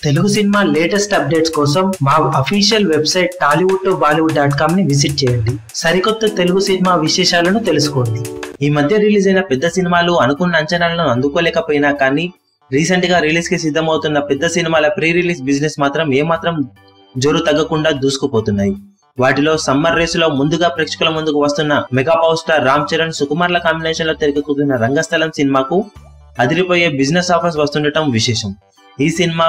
Telugu cinema latest updates కోసం మా official website tollywood2bollywood.com ని విజిట్ చేయండి. సరికొత్త తెలుగు సినిమా విశేషాలను తెలుసుకోండి. ఈ మధ్య రిలీజ్ అయిన పెద్ద సినిమాలు అనుకున్న అంచనాలను అందుకోలేకపోయినా కానీ రీసెంట్ గా రిలీజ్ కి సిద్ధమవుతున్న పెద్ద సినిమాల ప్రీ రిలీజ్ బిజినెస్ మాత్రం ఏమాత్రం జోరు తగ్గకుండా దూసుకుపోతున్నాయి. వాటిలో సమ్మర్ రేస్ లో ముందుగా ప్రేక్షకుల ముందుకు వస్తున్న mega power star Ram Charan సుకుమార్ల కాంబినేషన్ లో తెరకెక్కుతున్న రంగస్థలం సినిమాకు అదిరిపోయే బిజినెస్ ఆఫర్స్ వస్తుండటం విశేషం. ఈ సినిమా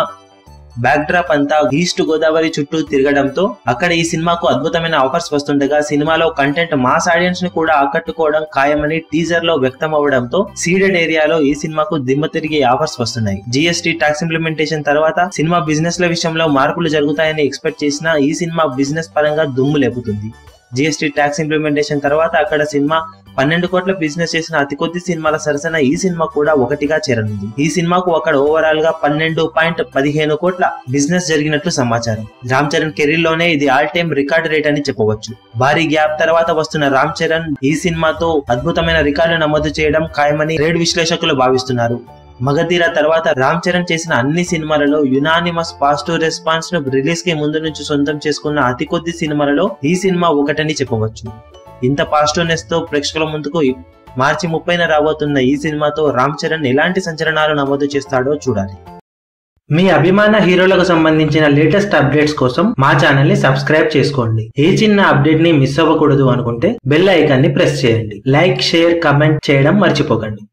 బ్యాక్ డ్రాప్ అంతా ఈస్ట్ గోదావరి చుట్టూ తిరగడంతో అక్కడ ఈ సినిమాకు అద్భుతమైన ఆఫర్స్ వస్తుండగా సినిమాలో కంటెంట్ మాస్ ఆడియన్స్ ని కూడా ఆకట్టుకోవడం ఖాయమని టీజర్ లో వ్యక్తం అవ్వడంతో సీడెడ్ ఏరియాలో ఈ సినిమాకు దిమ్మ తిరిగే ఆఫర్స్ వస్తున్నాయి. జీఎస్టీ ట్యాక్స్ ఇంప్లిమెంటేషన్ తర్వాత సినిమా బిజినెస్ ల విషయంలో మార్పులు జరుగుతాయని ఎక్స్పెక్ట్ చేసినా ఈ సినిమా బిజినెస్ పరంగా దుమ్ము లేపుతుంది. జీఎస్టీ ట్యాక్స్ ఇంప్లిమెంటేషన్ తర్వాత అక్కడ సినిమా 12 కోట్ల బిజినెస్ చేసిన అతి కొద్ది సినిమాల సరసన ఈ సినిమా కూడా ఒకటిగా చేరనుంది. ఈ సినిమాకు అక్కడ ఓవరాల్ గా 12.15 కోట్ల బిజినెస్ జరిగినట్లు సమాచారం. రామ్ చరణ్ కెరీర్ లోనే ఇది ఆల్ టైమ్ రికార్డ్ రేట్ అని చెప్పవచ్చు. భారీ గ్యాప్ తర్వాత వస్తున్న రామ్ చరణ్ ఈ సినిమాతో అద్భుతమైన రికార్డు నమోదు చేయడం ఖాయమని ట్రేడ్ విశ్లేషకులు భావిస్తున్నారు. మగధీర తర్వాత రామ్ చరణ్ చేసిన అన్ని సినిమాలలో యునానిమస్ పాజిటివ్ రెస్పాన్స్ ను రిలీజ్ కి ముందు నుంచి సొంతం చేసుకున్న అతి కొద్ది సినిమాలలో ఈ సినిమా ఒకటని చెప్పవచ్చు. ఇంత పాజిటివ్నెస్ తో ప్రేక్షకుల ముందుకు మార్చి 30న రాబోతున్న ఈ సినిమాతో రామ్ చరణ్ ఎలాంటి సంచలనాలు నమోదు చేస్తాడో చూడాలి. మీ అభిమాన హీరోలకు సంబంధించిన లేటెస్ట్ అప్డేట్స్ కోసం మా ఛానల్ ని సబ్స్క్రైబ్ చేసుకోండి. ఏ చిన్న అప్డేట్ ని మిస్ అవ్వకూడదు అనుకుంటే బెల్ ఐకాన్ ని ప్రెస్ చేయండి. లైక్, షేర్, కమెంట్ చేయడం మర్చిపోకండి.